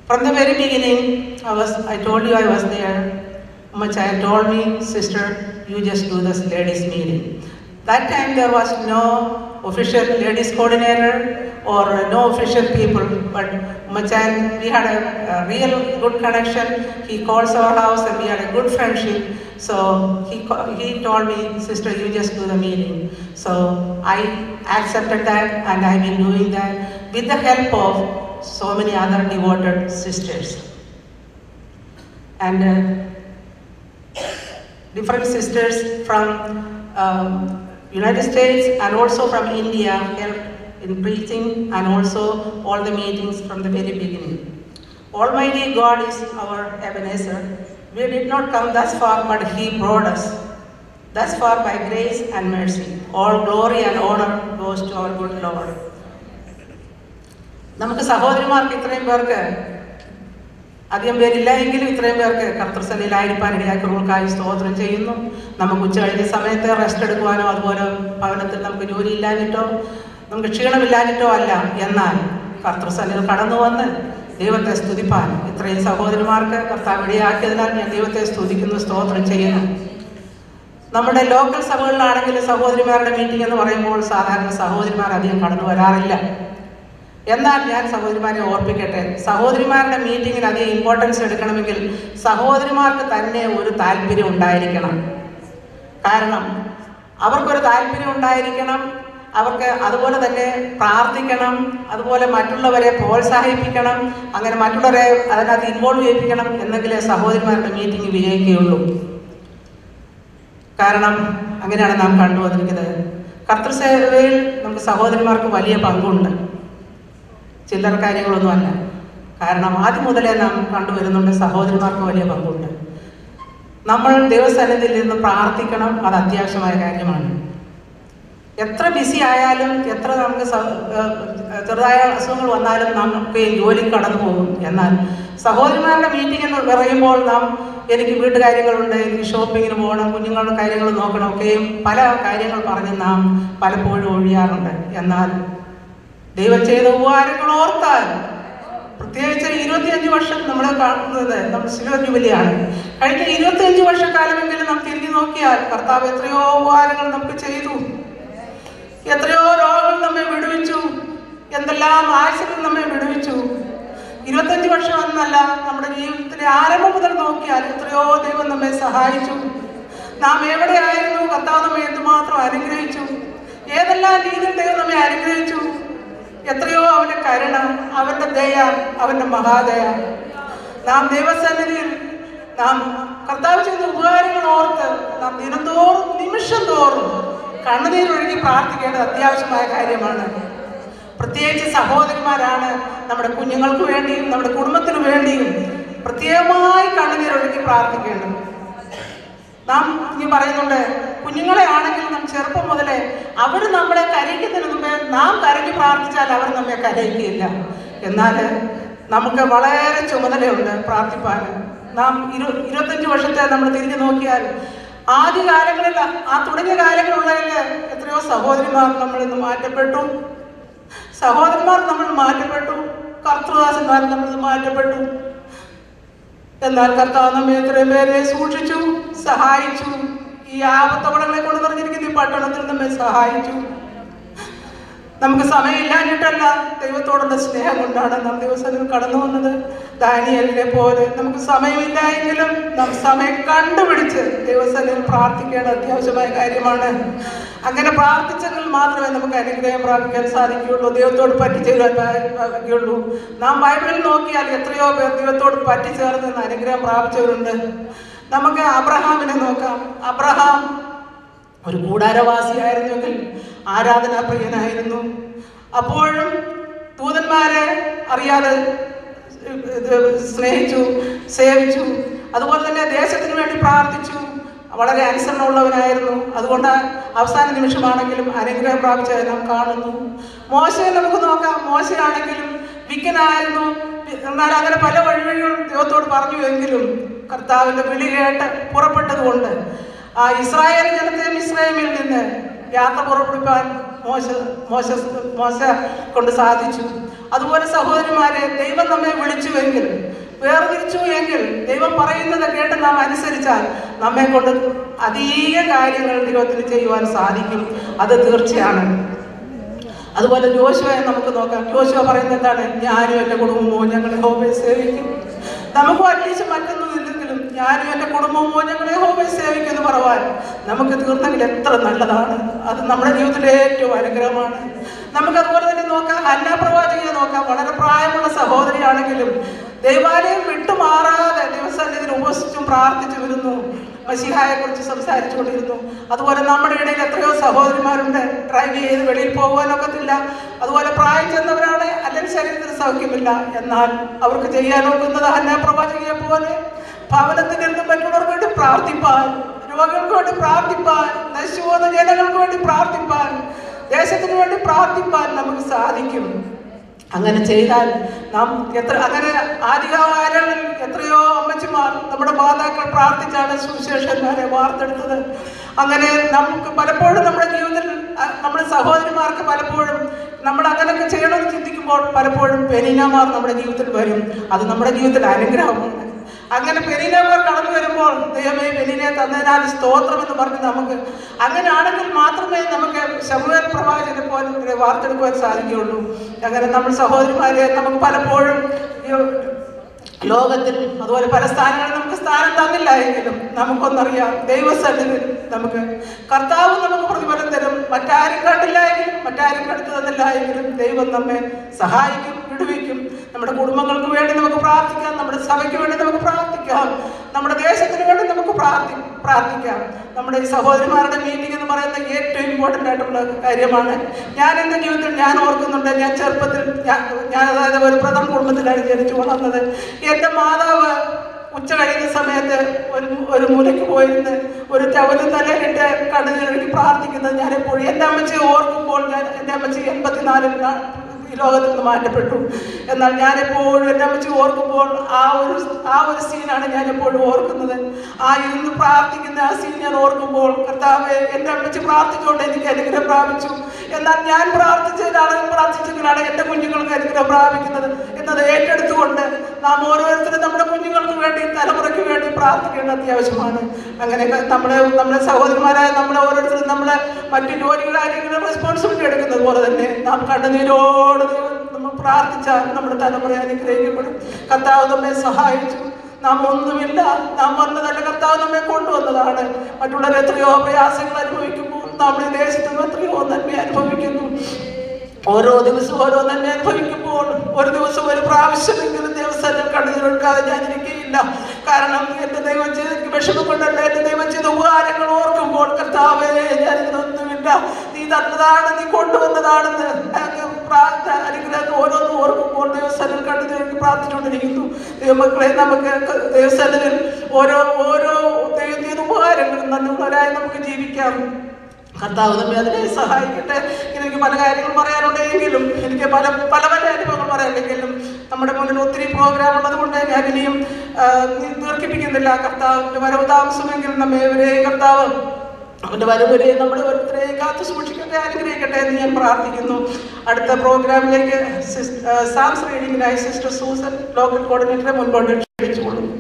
From the very beginning, I told you I was there. Machayan told me, sister, you just do this ladies meeting. That time there was no official ladies coordinator or no official people, but Machayan, we had a real good connection. He calls our house and we had a good friendship. So he told me, sister, you just do the meeting. So I accepted that and I've been doing that with the help of so many other devoted sisters. And different sisters from United States and also from India helped in preaching and also all the meetings from the very beginning. Almighty God is our Ebenezer. We did not come thus far, but He brought us thus far by grace and mercy. All glory and honor goes to our good Lord. നമുക്ക് സഹോദരിമാർക്ക് ഇത്രയും പേർക്ക് അധികം പേരില്ല എങ്കിലും ഇത്രയും പേർക്ക് കർത്തൃസന്നിധിയിലായിരിക്കാനിടയാക്കി റൂൾക്കായി സ്തോത്രം ചെയ്യുന്നു. നമുക്ക് ഉച്ച കഴിഞ്ഞ സമയത്ത് റെസ്റ്റ് എടുക്കുവാനോ അതുപോലെ ഭവനത്തിൽ നമുക്ക് ജോലി ഇല്ലാഞ്ഞിട്ടോ നമുക്ക് ക്ഷീണമില്ലാഞ്ഞിട്ടോ അല്ല, എന്നാൽ കർത്തൃസന്നിധിയിൽ കടന്നു വന്ന് ദൈവത്തെ സ്തുതിപ്പാൻ ഇത്രയും സഹോദരിമാർക്ക് കർത്താവ് ഇടയാക്കിയതിനാൽ ഞാൻ ദൈവത്തെ സ്തുതിക്കുന്നു, സ്തോത്രം ചെയ്യുന്നു. നമ്മുടെ ലോക്കൽ സഭകളിലാണെങ്കിൽ സഹോദരിമാരുടെ മീറ്റിംഗ് എന്ന് പറയുമ്പോൾ സാധാരണ സഹോദരിമാർ അധികം കടന്നു വരാറില്ല. എന്നാൽ ഞാൻ സഹോദരിമാരെ ഓർപ്പിക്കട്ടെ, സഹോദരിമാരുടെ മീറ്റിങ്ങിന് അധികം ഇമ്പോർട്ടൻസ് എടുക്കണമെങ്കിൽ സഹോദരിമാർക്ക് തന്നെ ഒരു താല്പര്യം ഉണ്ടായിരിക്കണം. കാരണം അവർക്കൊരു താല്പര്യം ഉണ്ടായിരിക്കണം, അവർക്ക് അതുപോലെ തന്നെ പ്രാർത്ഥിക്കണം, അതുപോലെ മറ്റുള്ളവരെ പ്രോത്സാഹിപ്പിക്കണം, അങ്ങനെ മറ്റുള്ളവരെ അതിനകത്ത് ഇൻവോൾവ് ചെയ്യിപ്പിക്കണം, എന്നെങ്കിലേ സഹോദരിമാരുടെ മീറ്റിംഗ് വിജയിക്കുകയുള്ളൂ. കാരണം അങ്ങനെയാണ് നാം കണ്ടുവന്നിരിക്കുന്നത്. കർത്തൃസേവയിൽ നമുക്ക് സഹോദരിമാർക്ക് വലിയ പങ്കുണ്ട്, ചില്ലറ കാര്യങ്ങളൊന്നുമല്ല. കാരണം ആദ്യം മുതലേ നാം കണ്ടുവരുന്നുണ്ട് സഹോദരിമാർക്ക് വലിയ പങ്കുണ്ട്. നമ്മൾ ദൈവസന്നിധിയിൽ നിന്ന് പ്രാർത്ഥിക്കണം, അത് അത്യാവശ്യമായ കാര്യമാണ്. എത്ര ബിസി ആയാലും എത്ര നമുക്ക് ചെറുതായ അസുഖങ്ങൾ വന്നാലും നമുക്ക് ജോലിക്ക് കടന്നു പോകും. എന്നാൽ സഹോദരിമാരുടെ മീറ്റിംഗ് എന്ന് പറയുമ്പോൾ എനിക്ക് വീട്ടുകാര്യങ്ങളുണ്ട്, എനിക്ക് ഷോപ്പിങ്ങിന് പോകണം, കുഞ്ഞുങ്ങളുടെ കാര്യങ്ങൾ നോക്കണം, ഒക്കെയും പല കാര്യങ്ങൾ പറഞ്ഞ് നാം പലപ്പോഴും ഒഴിയാറുണ്ട്. എന്നാൽ ദൈവം ചെയ്ത ഉപകാരങ്ങൾ ഓർത്താൽ, പ്രത്യേകിച്ച് 25 വർഷം നമ്മൾ കാണുന്നത് നമ്മൾ സിൽവർ ജൂബിലിയാണ്. കഴിഞ്ഞ 25 വർഷക്കാലമെങ്കിലും നാം തിരിഞ്ഞു നോക്കിയാൽ കർത്താവ് എത്രയോ ഉപകാരങ്ങൾ നമുക്ക് ചെയ്തു, എത്രയോ രോഗങ്ങൾ നമ്മെ വിടുവിച്ചു, എന്തെല്ലാം ആഴ്ചകൾ നമ്മെ വിടുവിച്ചു. 25 വർഷം എന്നല്ല, നമ്മുടെ ജീവിതത്തിലെ ആരംഭം മുതൽ നോക്കിയാൽ എത്രയോ ദൈവം നമ്മെ സഹായിച്ചു. നാം എവിടെയായിരുന്നു, കർത്താവ് നമ്മെ എന്തുമാത്രം അനുഗ്രഹിച്ചു, ഏതെല്ലാം രീതിയിൽ ദൈവം നമ്മെ അനുഗ്രഹിച്ചു. എത്രയോ അവന്റെ കരുണ, അവന്റെ ദയ, അവന്റെ മഹാദയ. നാം ദൈവസന്നിധിയിൽ നാം കർത്താവ് ചെയ്ത ഉപകാരങ്ങൾ ഓർത്ത് നാം ദിനംതോറും നിമിഷം തോറും കണ്ണുനീരൊഴുകി പ്രാർത്ഥിക്കേണ്ടത് അത്യാവശ്യമായ കാര്യമാണ്. പ്രത്യേകിച്ച് സഹോദരന്മാരാണ് നമ്മുടെ കുഞ്ഞുങ്ങൾക്ക് വേണ്ടിയും നമ്മുടെ കുടുംബത്തിന് വേണ്ടിയും പ്രത്യേകമായി കണ്ണുനീരൊഴുകി പ്രാർത്ഥിക്കേണ്ടത്. നാം ഇനി പറയുന്നുണ്ട്, കുഞ്ഞുങ്ങളെ ആണെങ്കിൽ നാം ചെറുപ്പം മുതലേ അവർ നമ്മളെ കരയിക്കുന്നതിന് മുമ്പേ നാം കരഞ്ഞു പ്രാർത്ഥിച്ചാൽ അവർ നമ്മെ കരയിക്കുകയില്ല. എന്നാൽ നമുക്ക് വളരെ ചുമതലയുണ്ട് പ്രാർത്ഥിപ്പാൻ. നാം 25 വർഷത്തെ നമ്മൾ തിരിഞ്ഞു നോക്കിയാൽ ആദ്യകാലങ്ങളിൽ തുടങ്ങിയ കാലങ്ങളുള്ളതിൽ എത്രയോ സഹോദരിമാർ നമ്മളിൽ നിന്ന് മാറ്റപ്പെട്ടു, സഹോദരന്മാർ നമ്മൾ മാറ്റപ്പെട്ടു, കർത്തൃദാസന്മാർ നമ്മൾ മാറ്റപ്പെട്ടു. എന്നാൽ കർത്താവ് നമ്മെ എത്രയും പേരെ സൂക്ഷിച്ചു, സഹായിച്ചു. ഈ ആപത്തവളങ്ങളെ കൊണ്ട് നിറഞ്ഞിരിക്കുന്ന ഈ പട്ടണത്തിൽ നമ്മെ സഹായിച്ചു. നമുക്ക് സമയമില്ലാഞ്ഞിട്ടല്ല, ദൈവത്തോടുള്ള സ്നേഹം കൊണ്ടാണ് നാം ദിവസത്തിൽ കടന്നു വന്നത്. ദാനിയേലിനെ പോലെ നമുക്ക് സമയമില്ലായെങ്കിലും നാം സമയം കണ്ടുപിടിച്ച് ദൈവസന്നിധിയിൽ പ്രാർത്ഥിക്കേണ്ട അത്യാവശ്യമായ കാര്യമാണ്. അങ്ങനെ പ്രാർത്ഥിച്ചെങ്കിൽ മാത്രമേ നമുക്ക് അനുഗ്രഹം പ്രാപിക്കാൻ സാധിക്കുകയുള്ളൂ, ദൈവത്തോട് പറ്റിച്ചേരാൻ സാധിക്കുകയുള്ളൂ. നാം ബൈബിളിൽ നോക്കിയാൽ എത്രയോ പേർ ദൈവത്തോട് പറ്റിച്ചേർന്ന് അനുഗ്രഹം പ്രാപിച്ചവരുണ്ട്. നമുക്ക് അബ്രഹാമിനെ നോക്കാം. അബ്രഹാം ഒരു കൂടാരവാസിയായിരുന്നെങ്കിൽ ആരാധനാപ്രിയനായിരുന്നു. അപ്പോഴും ദൂതന്മാരെ അറിയാതെ സ്നേഹിച്ചു, സേവിച്ചു. അതുപോലെ തന്നെ ദേശത്തിന് വേണ്ടി പ്രാർത്ഥിച്ചു. വളരെ അനുസരണമുള്ളവനായിരുന്നു. അതുകൊണ്ട് അവസാന നിമിഷമാണെങ്കിലും അനുഗ്രഹം പ്രാപിച്ചത് നാം കാണുന്നു. മോശയെ നമുക്ക് നോക്കാം. മോശയാണെങ്കിലും വിക്കനായിരുന്നു. എന്നാൽ അങ്ങനെ പല വഴിവഴികളും ദൈവത്തോട് പറഞ്ഞു എങ്കിലും കർത്താവിന്റെ വിളി കേട്ട് പുറപ്പെട്ടതുകൊണ്ട് ആ ഇസ്രായേൽ ജനത്തെ മിസ്രൈമിൽ നിന്ന് യാത്ര പുറപ്പെടുവാൻ മോശ കൊണ്ട് സാധിച്ചു. അതുപോലെ സഹോദരിമാരെ, ദൈവം നമ്മെ വിളിച്ചുവെങ്കിൽ, വേർതിരിച്ചു എങ്കിൽ, ദൈവം പറയുന്നത് കേട്ട് നാം അനുസരിച്ചാൽ നമ്മെ കൊണ്ട് അധിക കാര്യങ്ങൾ ദൈവത്തിന് ചെയ്യുവാൻ സാധിക്കും. അത് തീർച്ചയാണ്. അതുപോലെ യോശുവയെ നമുക്ക് നോക്കാം. യോശുവ പറയുന്നത് എന്താണ്? ഞാനും എൻ്റെ കുടുംബവും ഞങ്ങൾ യഹോവയെ സേവിക്കും. നമുക്കും അന്വേഷിച്ച് മറ്റൊന്നും ഇല്ലെങ്കിലും ഞാനും എൻ്റെ കുടുംബവും ഞങ്ങൾ യഹോവയെ സേവിക്കും എന്ന് പറയാൻ നമുക്ക് തീർന്നെങ്കിൽ എത്ര നല്ലതാണ്. അത് നമ്മുടെ ജീവിതത്തിലെ ഏറ്റവും അനുഗ്രഹമാണ്. നമുക്കതുപോലെ തന്നെ നോക്കാം, ഹന്ന പ്രവാചകനെ നോക്കാം. വളരെ പ്രായമുള്ള സഹോദരിയാണെങ്കിലും ദൈവാലയം വിട്ടുമാറാതെ ദിവസത്തിൽ ഉപവസിച്ചും പ്രാർത്ഥിച്ചു വരുന്നു. മശിഹായെ കുറിച്ച് സംസാരിച്ചു കൊണ്ടിരുന്നു. അതുപോലെ നമ്മുടെ ഇടയിൽ എത്രയോ സഹോദരിമാരുണ്ട്, ഡ്രൈവ് ചെയ്ത് വെളിയിൽ പോകുവാനൊക്കത്തില്ല. അതുപോലെ പ്രായം ചെന്നവരാണ്, അല്ലെങ്കിൽ ശരീരത്തിന് സൗഖ്യമില്ല. എന്നാൽ അവർക്ക് ചെയ്യാൻ ഒക്കുന്നത് ഹന്ന പ്രവാചകയെ പോലെ ഭവനത്തിൽ നിന്നും മറ്റുള്ളവർക്ക് വേണ്ടി പ്രാർത്ഥിപ്പാൻ, രോഗികൾക്ക് വേണ്ടി പ്രാർത്ഥിപ്പാൻ, നശിച്ചു പോകുന്ന ജനങ്ങൾക്ക് വേണ്ടി പ്രാർത്ഥിപ്പാൻ, ദേശത്തിന് വേണ്ടി പ്രാർത്ഥിപ്പാൻ നമുക്ക് സാധിക്കും. അങ്ങനെ ചെയ്താൽ നാം അങ്ങനെ ആദികാലങ്ങളിൽ എത്രയോ അമ്മച്ചിമാർ, നമ്മുടെ മാതാക്കൾ പ്രാർത്ഥിച്ചാണ് സുവിശേഷന്മാരെ വാർത്തെടുത്തത്. അങ്ങനെ നമുക്ക് പലപ്പോഴും നമ്മുടെ ജീവിതത്തിൽ, നമ്മുടെ സഹോദരിമാർക്ക് പലപ്പോഴും നമ്മൾ അങ്ങനെയൊക്കെ ചെയ്യണമെന്ന് ചിന്തിക്കുമ്പോൾ പലപ്പോഴും പെരീനമാർ നമ്മുടെ ജീവിതത്തിൽ വരും. അത് നമ്മുടെ ജീവിതത്തിൽ അനുഗ്രഹമാണ്. അങ്ങനെ പെരീനമാർ കടന്നു വരുമ്പോൾ ദൈവമേ പെരീനെ തന്നതിനാൽ സ്തോത്രം എന്ന് പറഞ്ഞ് നമുക്ക് അങ്ങനെയാണെങ്കിൽ മാത്രമേ നമുക്ക് ശമൂവേൽ പ്രവാചകനെ പോലെ വാർത്തെടുക്കുവാൻ സാധിക്കുകയുള്ളൂ. അങ്ങനെ നമ്മൾ സഹോദരിമാരെ നമുക്ക് പലപ്പോഴും ലോകത്തിൽ അതുപോലെ പല സ്ഥാനങ്ങളിൽ നമുക്ക് സ്ഥാനം തന്നില്ല എങ്കിലും നമുക്കൊന്നറിയാം, ദൈവസന്നിധിയിൽ നമുക്ക് കർത്താവ് നമുക്ക് പ്രതിഫലം തരും. മറ്റാരും കണ്ടില്ല എങ്കിലും, മറ്റാരും കണ്ടു തന്നില്ല എങ്കിലും ദൈവം നമ്മെ സഹായിക്കും, വിടുവിക്കും. നമ്മുടെ കുടുംബങ്ങൾക്ക് വേണ്ടി നമുക്ക് പ്രാർത്ഥിക്കാം, നമ്മുടെ സഭയ്ക്ക് വേണ്ടി നമുക്ക് പ്രാർത്ഥിക്കാം, നമ്മുടെ ദേശത്തിന് വേണ്ടി നമുക്ക് പ്രാർത്ഥിക്കാം. നമ്മുടെ ഈ സഹോദരിമാരുടെ മീറ്റിംഗ് എന്ന് പറയുന്നത് ഏറ്റവും ഇമ്പോർട്ടൻ്റ് ആയിട്ടുള്ള കാര്യമാണ്. ഞാൻ എൻ്റെ ജീവിതത്തിൽ ഞാൻ ഓർക്കുന്നുണ്ട്, ഞാൻ ചെറുപ്പത്തിൽ ഞാൻ അതായത് ഒരു പ്രഥമ കുടുംബത്തിലാണ് ജനിച്ചു വളർന്നത്. എൻ്റെ മാതാവ് ഉച്ച കഴിയുന്ന സമയത്ത് ഒരു മൂലയ്ക്ക് പോയിരുന്ന് ഒരു ചവല് തലയിലിട്ട് കണ്ണുകൾക്ക് പ്രാർത്ഥിക്കുന്നത് ഞാൻ എപ്പോഴും എൻ്റെ അമ്മച്ചിയെ ഓർക്കുമ്പോൾ, എൻ്റെ അമ്മച്ചി 84-ൽ ഈ ലോകത്തിൽ നിന്ന് മാറ്റപ്പെട്ടു. എന്നാൽ ഞാനെപ്പോഴും എൻ്റെ അമ്മച്ചി ഓർക്കുമ്പോൾ ആ ഒരു സീനാണ് ഞാൻ എപ്പോഴും ഓർക്കുന്നത്. ആ ഇരുന്ന് പ്രാർത്ഥിക്കുന്ന ആ സീൻ ഞാൻ ഓർക്കുമ്പോൾ, കർത്താവേ എൻ്റെ അമ്മച്ചി പ്രാർത്ഥിച്ചുകൊണ്ട് എനിക്ക് അനുഗ്രഹം പ്രാപിച്ചു, എന്നാൽ ഞാൻ പ്രാർത്ഥിച്ചെങ്കിലാണ് എൻ്റെ കുഞ്ഞുങ്ങൾക്ക് അനുഗ്രഹം പ്രാപിക്കുന്നത് എന്നത് ഏറ്റെടുത്തുകൊണ്ട് നാം ഓരോരുത്തരും നമ്മുടെ കുഞ്ഞുങ്ങൾക്ക് വേണ്ടി, തലമുറയ്ക്ക് വേണ്ടി പ്രാർത്ഥിക്കേണ്ടത് അത്യാവശ്യമാണ്. അങ്ങനെ നമ്മുടെ സഹോദരിമാരായ നമ്മളെ ഓരോരുത്തരും നമ്മളെ മറ്റു ജോലികളായിരിക്കും റെസ്പോൺസിബിലിറ്റി എടുക്കുന്നത് പോലെ തന്നെ നാം കണ്ണുനീരോട് നമ്മൾ പ്രാർത്ഥിച്ചാൽ നമ്മുടെ തലമുറ അനുഗ്രഹിക്കപ്പെടും. കർത്താവ് നമ്മെ സഹായിച്ചു. നാം ഒന്നുമില്ല, നാം വന്നതല്ല, കർത്താവ് നമ്മെ കൊണ്ടുവന്നതാണ്. മറ്റുള്ളവർ എത്രയോ പ്രയാസങ്ങൾ അനുഭവിക്കുമ്പോൾ നമ്മുടെ ദേശത്തും എത്രയോ നന്മ അനുഭവിക്കുന്നു. ഓരോ ദിവസവും ഓരോ നന്മ അനുഭവിക്കുമ്പോൾ ഒരു ദിവസം ഒരു പ്രാവശ്യമെങ്കിലും ദിവസം കണ്ണുനീരൊടുക്കാതെ ഞാൻ ഇരിക്കുകയില്ല. കാരണം എൻ്റെ ദൈവം ചെയ്ത് എനിക്ക് വിഷമം കൊണ്ടല്ല, എൻ്റെ ദൈവം ചെയ്ത ഉപകാരങ്ങൾ ഓർക്കുമ്പോൾ കർത്താവേ ഞാനിതൊന്നുമില്ല, നീ തന്നതാണ്, നീ കൊണ്ടുവന്നതാണെന്ന് അനുഗ്രഹം ഓരോന്നും ഓർക്കുമ്പോൾ ദൈവസ്ഥലിൽ കണ്ണുനീരൊഴുക്കി പ്രാർത്ഥിച്ചുകൊണ്ടിരിക്കുന്നു. ദൈവമക്കളെ, നമുക്ക് ദൈവസ്ഥലിൽ ഓരോ ദൈവം ചെയ്ത ഉപകാരങ്ങളും നന്ദിയുള്ളവരായി നമുക്ക് ജീവിക്കാം. കർത്താവ് നമ്മെ അതിനെ സഹായിക്കട്ടെ. എനിക്ക് പല കാര്യങ്ങൾ പറയാനുണ്ടെങ്കിലും, എനിക്ക് പല അനുഭവങ്ങൾ പറയാനുണ്ടെങ്കിലും നമ്മുടെ മുന്നിൽ ഒത്തിരി പ്രോഗ്രാം ഉള്ളത് കൊണ്ട് ഞാൻ ഇനിയും ദീർഘിപ്പിക്കുന്നില്ല. കർത്താവിൻ്റെ വരവ് താമസമെങ്കിലും നമ്മെ കർത്താവ് അവൻ്റെ വരവരെ നമ്മുടെ ഓരോരുത്തരെയും കാത്തു സൂക്ഷിക്കട്ടെ, അനുഗ്രഹിക്കട്ടെ എന്ന് ഞാൻ പ്രാർത്ഥിക്കുന്നു. അടുത്ത പ്രോഗ്രാമിലേക്ക് സാംസ് റീഡിങ്ങിനായി സിസ്റ്റർ സൂസൻ ലോക്കൽ കോർഡിനേറ്ററെ മുൻപോട്ട് ക്ഷണിച്ചുകൊള്ളുന്നു.